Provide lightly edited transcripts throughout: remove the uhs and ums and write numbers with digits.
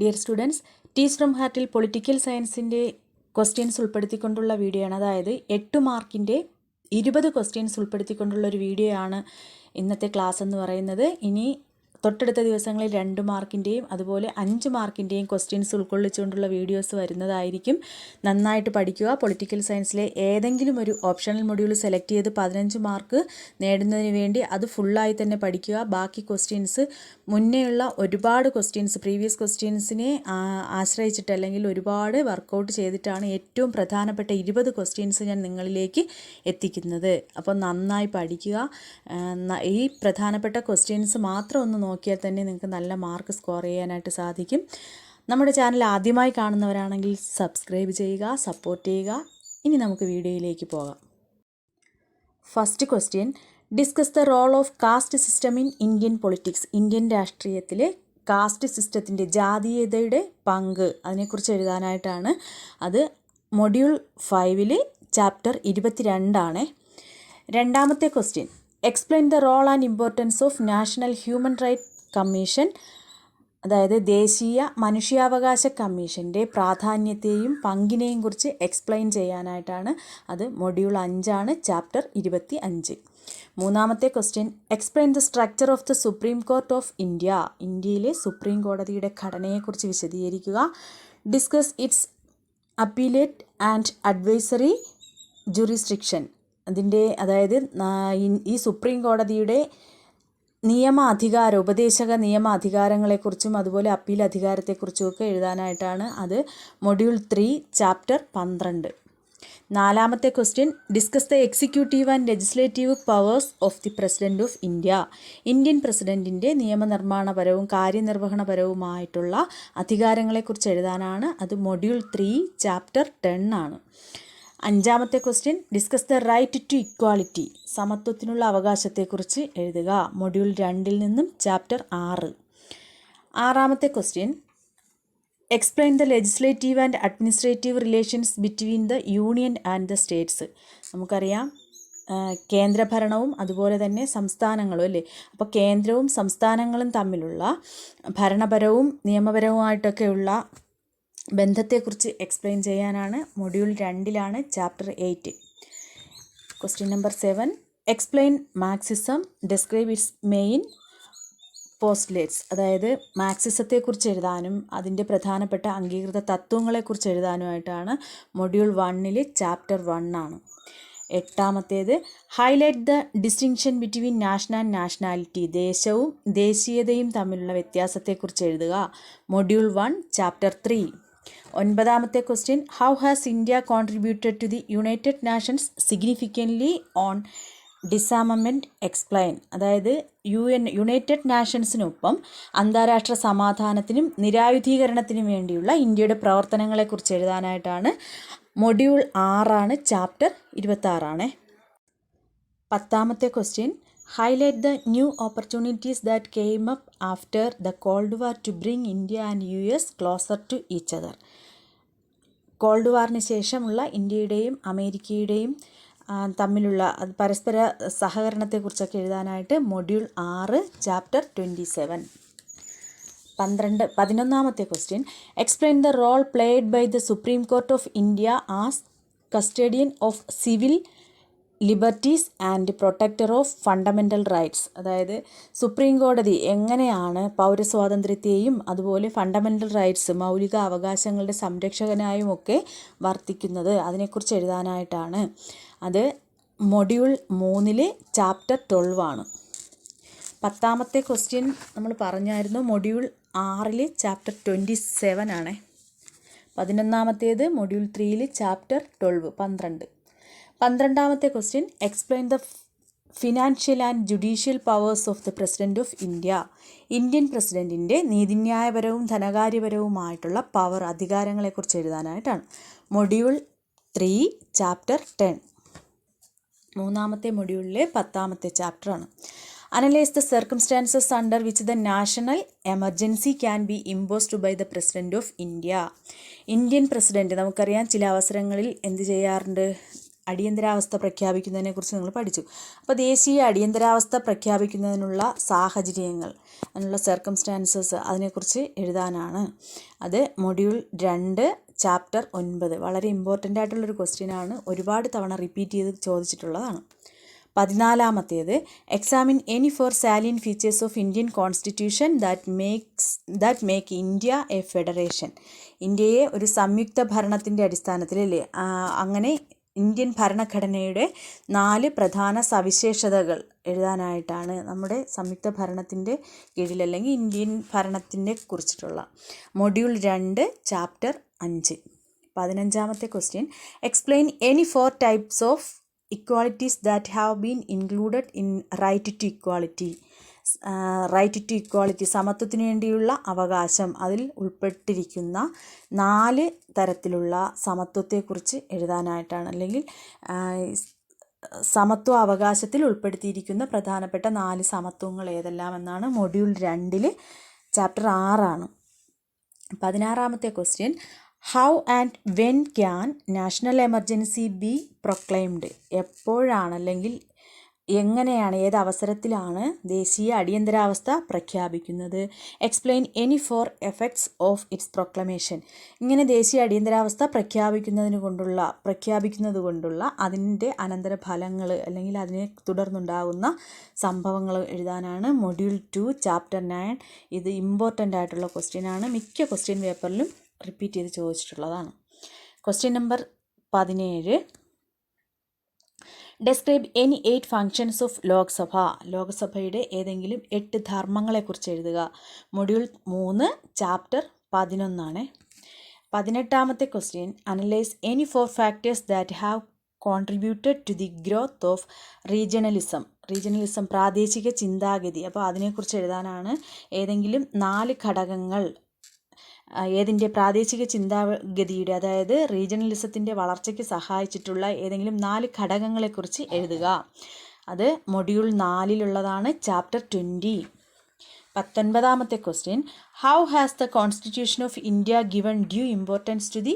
Dear students, teach from ഹാർട്ടിൽ political സയൻസിൻ്റെ questions ഉൾപ്പെടുത്തിക്കൊണ്ടുള്ള വീഡിയോ ആണ്. അതായത് 8 മാർക്കിൻ്റെ 20 ക്വസ്റ്റ്യൻസ് ഉൾപ്പെടുത്തിക്കൊണ്ടുള്ള ഒരു വീഡിയോ ആണ് ഇന്നത്തെ ക്ലാസ് എന്ന് പറയുന്നത്. ഇനി തൊട്ടടുത്ത ദിവസങ്ങളിൽ 2 മാർക്കിൻ്റെയും അതുപോലെ 5 മാർക്കിൻ്റെയും ക്വസ്റ്റ്യൻസ് ഉൾക്കൊള്ളിച്ചുകൊണ്ടുള്ള വീഡിയോസ് വരുന്നതായിരിക്കും. നന്നായിട്ട് പഠിക്കുക. പൊളിറ്റിക്കൽ സയൻസിലെ ഏതെങ്കിലും ഒരു ഓപ്ഷണൽ മൊഡ്യൂൾ സെലക്ട് ചെയ്ത് 15 മാർക്ക് നേടുന്നതിന് വേണ്ടി അത് ഫുള്ളായി തന്നെ പഠിക്കുക. ബാക്കി ക്വസ്റ്റ്യൻസ് മുന്നേയുള്ള ഒരുപാട് ക്വസ്റ്റ്യൻസ് പ്രീവിയസ് ക്വസ്റ്റ്യൻസിനെ ആശ്രയിച്ചിട്ട് അല്ലെങ്കിൽ ഒരുപാട് വർക്കൗട്ട് ചെയ്തിട്ടാണ് ഏറ്റവും പ്രധാനപ്പെട്ട 20 ക്വസ്റ്റ്യൻസ് ഞാൻ നിങ്ങളിലേക്ക് എത്തിക്കുന്നത്. അപ്പോൾ നന്നായി പഠിക്കുക. ഈ പ്രധാനപ്പെട്ട ക്വസ്റ്റ്യൻസ് മാത്രം ഒന്ന് നോക്കിയാൽ തന്നെ നിങ്ങൾക്ക് നല്ല മാർക്ക് സ്കോർ ചെയ്യാനായിട്ട് സാധിക്കും. നമ്മുടെ ചാനൽ ആദ്യമായി കാണുന്നവരാണെങ്കിൽ സബ്സ്ക്രൈബ് ചെയ്യുക, സപ്പോർട്ട് ചെയ്യുക. ഇനി നമുക്ക് വീഡിയോയിലേക്ക് പോകാം. First question, discuss the role of caste system in Indian politics. Indian രാഷ്ട്രീയത്തിലെ കാസ്റ്റ് സിസ്റ്റത്തിൻ്റെ ജാതീയതയുടെ പങ്ക് അതിനെക്കുറിച്ച് എഴുതാനായിട്ടാണ്. അത് മൊഡ്യൂൾ 5 ചാപ്റ്റർ 22 ആണ്. രണ്ടാമത്തെ question, explain the role and importance of national human right commission. അതായത് ദേശീയ മനുഷ്യാവകാശ കമ്മീഷൻ്റെ പ്രാധാന്യത്തെയും പങ്കിനെയും കുറിച്ച് എക്സ്പ്ലെയിൻ ചെയ്യാനായിട്ടാണ്. അത് മൊഡ്യൂൾ 5 ആണ്, ചാപ്റ്റർ 25. മൂന്നാമത്തെ question, explain the structure of the supreme court of India. ഇന്ത്യയിലെ സുപ്രീം കോടതിയുടെ ഘടനയെക്കുറിച്ച് വിശദീകരിക്കുക. Discuss its appellate and advisory jurisdiction. അതായത് ഈ സുപ്രീം കോടതിയുടെ ഉപദേശക നിയമ അധികാരങ്ങളെക്കുറിച്ചും അതുപോലെ അപ്പീൽ അധികാരത്തെക്കുറിച്ചുമൊക്കെ എഴുതാനായിട്ടാണ്. അത് മൊഡ്യൂൾ 3 ചാപ്റ്റർ 12. നാലാമത്തെ question, discuss the executive and legislative powers of the president of India. Indian പ്രസിഡൻറ്റിൻ്റെ നിയമനിർമ്മാണപരവും കാര്യനിർവഹണപരവുമായിട്ടുള്ള അധികാരങ്ങളെക്കുറിച്ച് എഴുതാനാണ്. അത് മൊഡ്യൂൾ 3 ചാപ്റ്റർ 10 ആണ്. അഞ്ചാമത്തെ question, discuss the right to equality. സമത്വത്തിനുള്ള അവകാശത്തെക്കുറിച്ച് എഴുതുക. മൊഡ്യൂൾ 2 നിന്നും ചാപ്റ്റർ 6. ആറാമത്തെ question, explain the legislative and administrative relations between the union and the states. നമുക്കറിയാം കേന്ദ്രഭരണവും അതുപോലെ തന്നെ സംസ്ഥാനങ്ങളും അല്ലേ. അപ്പോൾ കേന്ദ്രവും സംസ്ഥാനങ്ങളും തമ്മിലുള്ള ഭരണപരവും നിയമപരവുമായിട്ടൊക്കെയുള്ള ബന്ധത്തെക്കുറിച്ച് എക്സ്പ്ലെയിൻ ചെയ്യാനാണ്. Module 2 chapter 8. Question number 7, explain Marxism, describe it's main postulates. അതായത് മാർക്സിസത്തെക്കുറിച്ച് എഴുതാനും അതിൻ്റെ പ്രധാനപ്പെട്ട അംഗീകൃത തത്വങ്ങളെക്കുറിച്ച് എഴുതാനുമായിട്ടാണ്. മൊഡ്യൂൾ 1 ചാപ്റ്റർ 1 ആണ്. എട്ടാമത്തേത്, highlight the distinction between nation and nationality. ദേശവും ദേശീയതയും തമ്മിലുള്ള വ്യത്യാസത്തെക്കുറിച്ച് എഴുതുക. Module 1 chapter 3. ഒൻപതാമത്തെ question, how has India contributed to the United Nations significantly on disarmament explain. അതായത് യുണൈറ്റഡ് നാഷൻസിനൊപ്പം അന്താരാഷ്ട്ര സമാധാനത്തിനും നിരായുധീകരണത്തിനും വേണ്ടിയുള്ള ഇന്ത്യയുടെ പ്രവർത്തനങ്ങളെക്കുറിച്ച് എഴുതാനായിട്ടാണ്. Module 6 chapter 26. പത്താമത്തെ question, highlight the new opportunities that came up after the cold war to bring India and US closer to each other. Cold വാറിന് ശേഷമുള്ള ഇന്ത്യയുടെയും അമേരിക്കയുടെയും തമ്മിലുള്ള പരസ്പര സഹകരണത്തെക്കുറിച്ചൊക്കെ എഴുതാനായിട്ട് മൊഡ്യൂൾ 6 ചാപ്റ്റർ 27. 11ാമത്തെ question, explain the role played by the supreme court of India as custodian of civil liberties and protector of fundamental rights. അതായത് സുപ്രീം കോടതി എങ്ങനെയാണ് പൗരസ്വാതന്ത്ര്യത്തെയും അതുപോലെ ഫണ്ടമെൻ്റൽ റൈറ്റ്സ് മൗലിക അവകാശങ്ങളുടെ സംരക്ഷകനായും ഒക്കെ വർത്തിക്കുന്നത്, അതിനെക്കുറിച്ച് എഴുതാനായിട്ടാണ്. അത് മൊഡ്യൂൾ 3 ചാപ്റ്റർ 12 ആണ്. 10ാമത്തെ ക്വസ്റ്റ്യൻ നമ്മൾ പറഞ്ഞായിരുന്നു, മൊഡ്യൂൾ 6 ചാപ്റ്റർ 27 ആണ്. 11ാമത്തേത് മൊഡ്യൂൾ 3 ചാപ്റ്റർ 12. 12ാമത്തെ question, explain the financial and judicial powers of the president of India. Indian പ്രസിഡൻറ്റിൻ്റെ നീതിന്യായപരവും ധനകാര്യപരവുമായിട്ടുള്ള അധികാരങ്ങളെക്കുറിച്ച് എഴുതാനായിട്ടാണ്. Module 3 chapter 10. 3ാമത്തെ മൊഡ്യൂളിലെ 10ാമത്തെ ചാപ്റ്ററാണ്. Analyse the circumstances under which the national emergency can be imposed by the president of India. Indian president നമുക്കറിയാം ചില അവസരങ്ങളിൽ എന്ത് ചെയ്യാറുണ്ട്, അടിയന്തരാവസ്ഥ പ്രഖ്യാപിക്കുന്നതിനെക്കുറിച്ച് നിങ്ങൾ പഠിച്ചു. അപ്പോൾ ദേശീയ അടിയന്തരാവസ്ഥ പ്രഖ്യാപിക്കുന്നതിനുള്ള സാഹചര്യങ്ങൾ, അതിനുള്ള സർക്കംസ്റ്റാൻസസ്, അതിനെക്കുറിച്ച് എഴുതാനാണ്. അത് മൊഡ്യൂൾ 2 ചാപ്റ്റർ 9. വളരെ ഇമ്പോർട്ടൻ്റ് ആയിട്ടുള്ളൊരു ക്വസ്റ്റ്യനാണ്, ഒരുപാട് തവണ റിപ്പീറ്റ് ചെയ്ത് ചോദിച്ചിട്ടുള്ളതാണ്. 14-ാമത്തേത് examine any four salient features of Indian constitution that make India a federation. ഇന്ത്യയെ ഒരു സംയുക്ത ഭരണത്തിൻ്റെ അടിസ്ഥാനത്തിൽ അല്ലേ, അങ്ങനെ ഇന്ത്യൻ ഭരണഘടനയുടെ 4 പ്രധാന സവിശേഷതകൾ എഴുതാനായിട്ടാണ് നമ്മുടെ സംയുക്ത ഭരണത്തിൻ്റെ കീഴിൽ അല്ലെങ്കിൽ ഇന്ത്യൻ ഭരണത്തിനെ കുറിച്ചിട്ടുള്ള മൊഡ്യൂൾ 2 ചാപ്റ്റർ 5. 15-ാമത്തെ question explain any 4 types of equalities that have been included in right to equality. Right to equality, സമത്വത്തിന് വേണ്ടിയുള്ള അവകാശം, അതിൽ ഉൾപ്പെട്ടിരിക്കുന്ന 4 തരത്തിലുള്ള സമത്വത്തെക്കുറിച്ച് എഴുതാനായിട്ടാണ്, അല്ലെങ്കിൽ സമത്വ അവകാശത്തിൽ ഉൾപ്പെടുത്തിയിരിക്കുന്ന പ്രധാനപ്പെട്ട 4 സമത്വങ്ങൾ ഏതെല്ലാം എന്നാണ് മൊഡ്യൂൾ 2 ചാപ്റ്റർ 6. 16-ാമത്തെ question how and when can national emergency be proclaimed. എപ്പോഴാണ് അല്ലെങ്കിൽ എങ്ങനെയാണ്, ഏത് അവസരത്തിലാണ് ദേശീയ അടിയന്തരാവസ്ഥ പ്രഖ്യാപിക്കുന്നത്? Explain any 4 effects of its proclamation. ഇങ്ങനെ ദേശീയ അടിയന്തരാവസ്ഥ പ്രഖ്യാപിക്കുന്നത് കൊണ്ടുള്ള അതിൻ്റെ അനന്തരഫലങ്ങൾ അല്ലെങ്കിൽ അതിനെ തുടർന്നുണ്ടാകുന്ന സംഭവങ്ങൾ എഴുതാനാണ് മൊഡ്യൂൾ 2 ചാപ്റ്റർ 9. ഇത് ഇമ്പോർട്ടൻ്റ് ആയിട്ടുള്ള ക്വസ്റ്റ്യനാണ്, മിക്ക ക്വസ്റ്റ്യൻ പേപ്പറിലും റിപ്പീറ്റ് ചെയ്ത് ചോദിച്ചിട്ടുള്ളതാണ്. Question number 17 describe any 8 functions of Lok Sabha. ലോക്സഭയുടെ ഏതെങ്കിലും 8 ധർമ്മങ്ങളെക്കുറിച്ച് എഴുതുക. Module 3 chapter 11. 18-ാമത്തെ question analyse any 4 factors that have contributed to the growth of regionalism. പ്രാദേശിക ചിന്താഗതി. അപ്പോൾ അതിനെക്കുറിച്ച് എഴുതാനാണ്. ഏതെങ്കിലും 4 ഘടകങ്ങൾ ഏതിൻ്റെ പ്രാദേശിക ചിന്താഗതിയുടെ, അതായത് റീജിയണലിസത്തിൻ്റെ വളർച്ചയ്ക്ക് സഹായിച്ചിട്ടുള്ള ഏതെങ്കിലും 4 ഘടകങ്ങളെക്കുറിച്ച് എഴുതുക. അത് മൊഡ്യൂൾ 4 ചാപ്റ്റർ 20. 19-ാമത്തെ question how has the constitution of India given due importance to the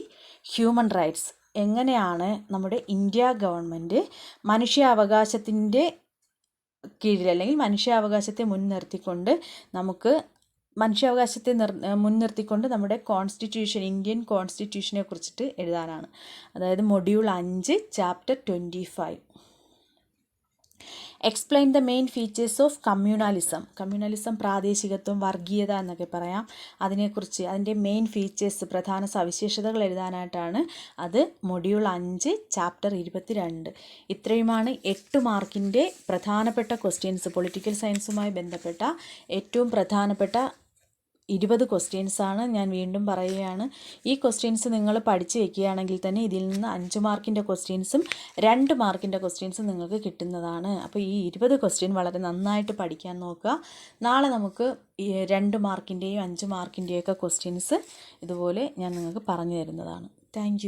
human rights. എങ്ങനെയാണ് നമ്മുടെ ഇന്ത്യ ഗവൺമെൻറ് മനുഷ്യാവകാശത്തിൻ്റെ കീഴിൽ അല്ലെങ്കിൽ മനുഷ്യാവകാശത്തെ മുൻനിർത്തിക്കൊണ്ട് നമ്മുടെ കോൺസ്റ്റിറ്റ്യൂഷൻ, ഇന്ത്യൻ കോൺസ്റ്റിറ്റ്യൂഷനെ കുറിച്ചിട്ട് എഴുതാനാണ്. അതായത് module 5 chapter 25. Explain the main features of communalism പ്രാദേശികത്വം, വർഗീയത എന്നൊക്കെ പറയാം. അതിനെക്കുറിച്ച് അതിൻ്റെ മെയിൻ ഫീച്ചേഴ്സ്, പ്രധാന സവിശേഷതകൾ എഴുതാനായിട്ടാണ്. അത് മൊഡ്യൂൾ 5 ചാപ്റ്റർ 22. ഇത്രയുമാണ് 8 മാർക്കിൻ്റെ പ്രധാനപ്പെട്ട ക്വസ്റ്റ്യൻസ്. പൊളിറ്റിക്കൽ സയൻസുമായി ബന്ധപ്പെട്ട ഏറ്റവും പ്രധാനപ്പെട്ട 20 ക്വസ്റ്റ്യൻസാണ്. ഞാൻ വീണ്ടും പറയുകയാണ്, ഈ ക്വസ്റ്റ്യൻസ് നിങ്ങൾ പഠിച്ചു വയ്ക്കുകയാണെങ്കിൽ തന്നെ ഇതിൽ നിന്ന് 5 മാർക്കിൻ്റെ ക്വസ്റ്റ്യൻസും 2 മാർക്കിൻ്റെ ക്വസ്റ്റ്യൻസും നിങ്ങൾക്ക് കിട്ടുന്നതാണ്. അപ്പോൾ ഈ 20 ക്വസ്റ്റ്യൻ വളരെ നന്നായിട്ട് പഠിക്കാൻ നോക്കുക. നാളെ നമുക്ക് ഈ 2 മാർക്കിൻ്റെയും 5 മാർക്കിൻ്റെയൊക്കെ ക്വസ്റ്റ്യൻസ് ഇതുപോലെ ഞാൻ നിങ്ങൾക്ക് പറഞ്ഞു തരുന്നതാണ്. താങ്ക്